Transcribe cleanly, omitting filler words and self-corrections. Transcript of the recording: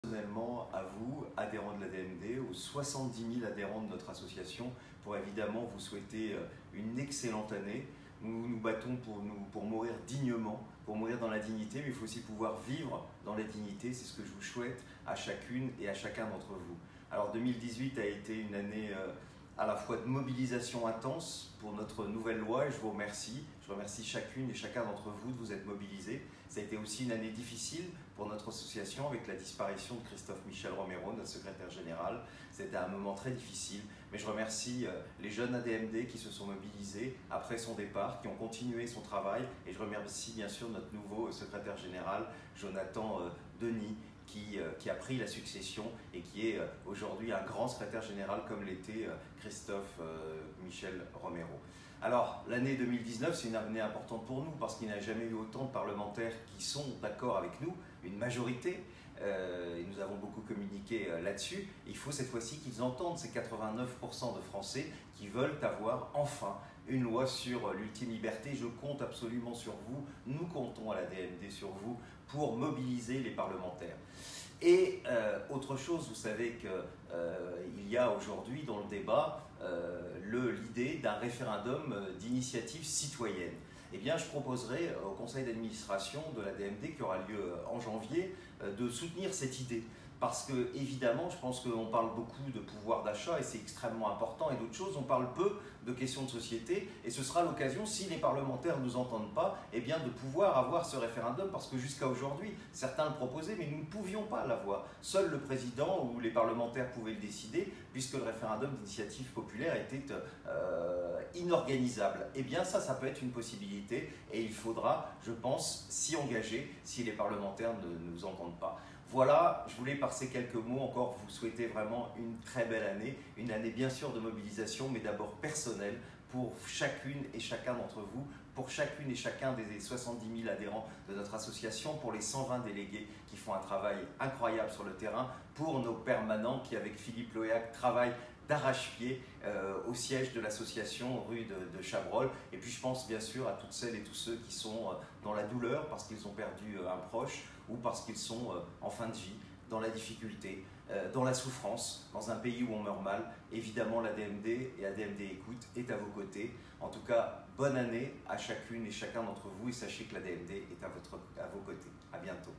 Personnellement, à vous, adhérents de la DMD, aux 70 000 adhérents de notre association, pour évidemment vous souhaiter une excellente année. Nous nous battons pour mourir dignement, pour mourir dans la dignité, mais il faut aussi pouvoir vivre dans la dignité. C'est ce que je vous souhaite à chacune et à chacun d'entre vous. Alors 2018 a été une année à la fois de mobilisation intense pour notre nouvelle loi et je vous remercie. Je remercie chacune et chacun d'entre vous de vous être mobilisés. Ça a été aussi une année difficile pour notre association avec la disparition de Christophe Michel Romero, notre secrétaire général. C'était un moment très difficile, mais je remercie les jeunes ADMD qui se sont mobilisés après son départ, qui ont continué son travail et je remercie bien sûr notre nouveau secrétaire général, Jonathan Denis, qui a pris la succession et qui est aujourd'hui un grand secrétaire général comme l'était Christophe Michel Romero. Alors l'année 2019 c'est une année importante pour nous parce qu'il n'y a jamais eu autant de parlementaires qui sont d'accord avec nous, une majorité. Et nous avons beaucoup communiqué là-dessus. Il faut cette fois-ci qu'ils entendent ces 89% de Français qui veulent avoir enfin une loi sur l'ultime liberté. Je compte absolument sur vous, nous comptons à la DMD sur vous pour mobiliser les parlementaires. Et autre chose, vous savez qu'il y a aujourd'hui dans le débat l'idée d'un référendum d'initiative citoyenne. Eh bien, je proposerai au conseil d'administration de la DMD qui aura lieu en janvier de soutenir cette idée. Parce que, évidemment, je pense qu'on parle beaucoup de pouvoir d'achat et c'est extrêmement important et d'autres choses. On parle peu de questions de société et ce sera l'occasion, si les parlementaires ne nous entendent pas, eh bien, de pouvoir avoir ce référendum parce que jusqu'à aujourd'hui, certains le proposaient, mais nous ne pouvions pas l'avoir. Seul le président ou les parlementaires pouvaient le décider puisque le référendum d'initiative populaire était inorganisable. Eh bien, ça peut être une possibilité et il faudra, je pense, s'y engager si les parlementaires ne nous entendent pas. Voilà, je voulais par ces quelques mots encore vous souhaiter vraiment une très belle année, une année bien sûr de mobilisation, mais d'abord personnelle pour chacune et chacun d'entre vous, pour chacune et chacun des 70 000 adhérents de notre association, pour les 120 délégués qui font un travail incroyable sur le terrain, pour nos permanents qui avec Philippe Loyac travaillent d'arrache-pied au siège de l'association rue de Chabrol. Et puis je pense bien sûr à toutes celles et tous ceux qui sont dans la douleur parce qu'ils ont perdu un proche ou parce qu'ils sont en fin de vie, dans la difficulté, dans la souffrance, dans un pays où on meurt mal. Évidemment, la DMD et ADMD Écoute est à vos côtés. En tout cas, bonne année à chacune et chacun d'entre vous et sachez que la DMD est à vos côtés. À bientôt.